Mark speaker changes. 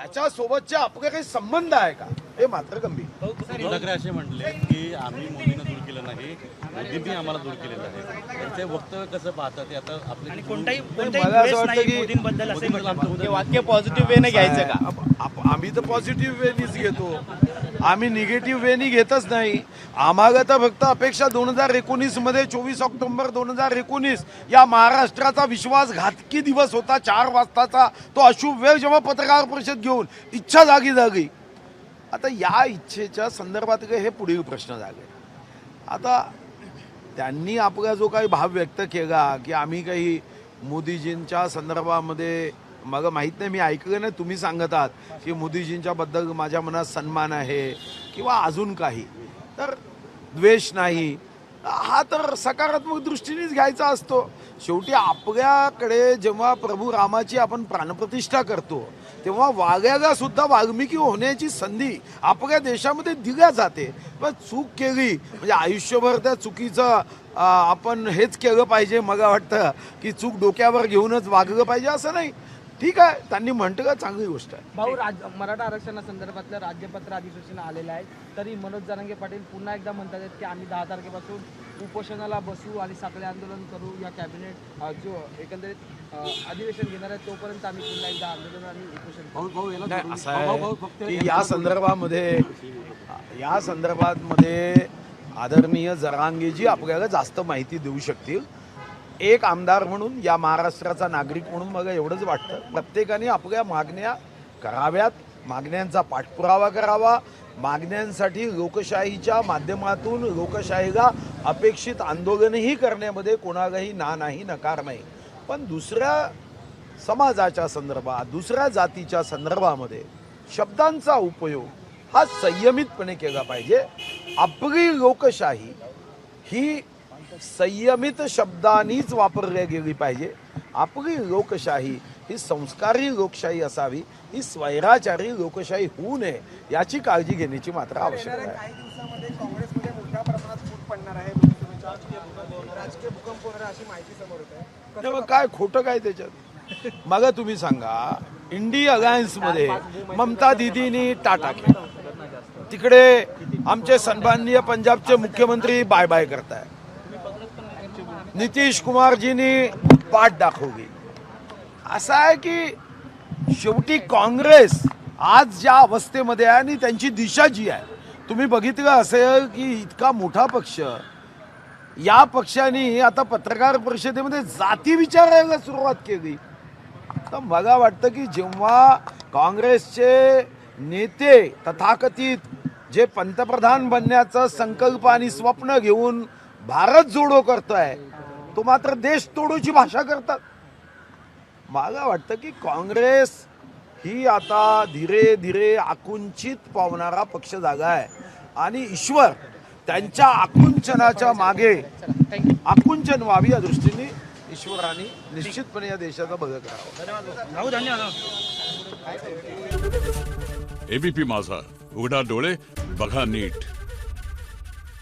Speaker 1: त्याच्यासोबतचे आपले काही संबंध आहे का हे मात्र गंभीर.
Speaker 2: उद्धव ठाकरे असे म्हटले की आम्ही मोदींना दूर केलं नाही, मोदींनी आम्हाला दूर केलेलं आहे. त्यांचे वक्तव्य कसं पाहतात ते आता आपले
Speaker 1: मला असं वाटतं की
Speaker 3: वाक्य पॉझिटिव्ह वेने घ्यायचं का?
Speaker 1: आम्ही तर पॉझिटिव्ह वेनीच घेतो, आम्ही निगेटिव्ह वेनी घेतच नाही. आम्हाला तर फक्त अपेक्षा 2019 मध्ये 24 ऑक्टोबर 2019 या महाराष्ट्राचा विश्वासघातकी दिवस होता 4 वाजताचा, तो अशुभ वेळ जेव्हा पत्रकार परिषद घेऊन इच्छा जागी. आता या इच्छेच्या संदर्भात हे पुढील प्रश्न झाले. आता त्यांनी आपला जो काही भाव व्यक्त केला की आम्ही काही मोदीजींच्या संदर्भामध्ये, मला माहीत नाही, मी ऐकलं नाही, तुम्ही सांगत आहात की मोदीजींच्या बद्दल माझ्या मनात सन्मान आहे किंवा अजून काही, तर द्वेष नाही, हा तर सकारात्मक दृष्टीनेच घ्यायचा असतो. शेवटी आपल्याकडे जेव्हा प्रभू रामाची आपण प्राणप्रतिष्ठा करतो तेव्हा वाघ्याला सुद्धा वाल्मिकी होण्याची संधी आपल्या देशामध्ये दिल्या जाते. पण चूक केली म्हणजे आयुष्यभर त्या चुकीचं आपण हेच केलं पाहिजे. मला वाटतं की चूक डोक्यावर घेऊनच वागलं पाहिजे असं नाही. ठीक आहे, त्यांनी म्हटलं का, चांगली गोष्ट आहे.
Speaker 4: भाऊ, मराठा आरक्षणासंदर्भातलं राज्यपत्र अधिसूचना आलेलं आहे, तरी मनोज जरांगे पाटील पुन्हा एकदा म्हणतात की आम्ही 10 तारखेपासून उपोषणाला बसू आणि साखळी आंदोलन करू. या कॅबिनेट जो एकंदरीत अधिवेशन घेणार आहे तोपर्यंत आम्ही पुन्हा एकदा आंदोलन आणि उपोषण.
Speaker 1: असं आहे की या संदर्भात आदरणीय जरांगेजी आपल्याला जास्त माहिती देऊ शकतील. एक आमदार म्हणून, या महाराष्ट्राचा नागरिक म्हणून मला एवढंच वाटतं, प्रत्येकाने आपल्या मागण्या कराव्यात, मागण्यांचा पाठपुरावा करावा, मागण्यांसाठी लोकशाहीच्या माध्यमातून लोकशाहीला अपेक्षित आंदोलनही करण्यामध्ये कोणालाही नाही, नकार नाही. पण दुसऱ्या समाजाच्या संदर्भात, दुसऱ्या जातीच्या संदर्भामध्ये शब्दांचा उपयोग हा संयमितपणे केला पाहिजे. आपली लोकशाही ही संयमित शब्दांनीच वापरल्या गेली पाहिजे. आपली लोकशाही ही संस्कारी लोकशाही असावी, ही स्वैराचारी लोकशाही होऊ नये याची काळजी घेण्याची मात्र आवश्यकता आहे.
Speaker 5: काही दिवसामध्ये काँग्रेसमध्ये मोठ्या प्रमाणात फूट पडणार आहे, राजकीय भूकंप होणार अशी माहिती समोर येत आहे.
Speaker 1: काय खोटं काय त्याच्यात? मग तुम्ही सांगा, इंडी अलायन्समध्ये ममता दीदींनी टाटा केला, तिकडे आमचे सन्माननीय पंजाबचे मुख्यमंत्री बाय बाय करताय, नितीश कुमारजींनी पाठ दाखवली. असं आहे की शेवटी काँग्रेस आज ज्या अवस्थेमध्ये आहे आणि त्यांची दिशा जी आहे, तुम्ही बघितलं असेल की इतका मोठा पक्ष, या पक्षाने आता पत्रकार परिषदेमध्ये जाती विचारायला सुरुवात केली. तर मला वाटतं की जेव्हा काँग्रेसचे नेते तथाकथित जे पंतप्रधान बनण्याचा संकल्प आणि स्वप्न घेऊन भारत जोडो करतोय, तो मात्र देश तोडूची भाषा करतात. मला वाटतं की काँग्रेस ही आता धीरे धीरे आकुंचित पावणारा पक्ष जागा आहे आणि ईश्वर त्यांच्या आकुंचनाच्या मागे आकुंचन व्हावी या दृष्टीने ईश्वराने निश्चितपणे या देशाचा भलं करावा.
Speaker 4: धन्यवाद.
Speaker 6: एबीपी माझा, उघडा डोळे बघा नीट.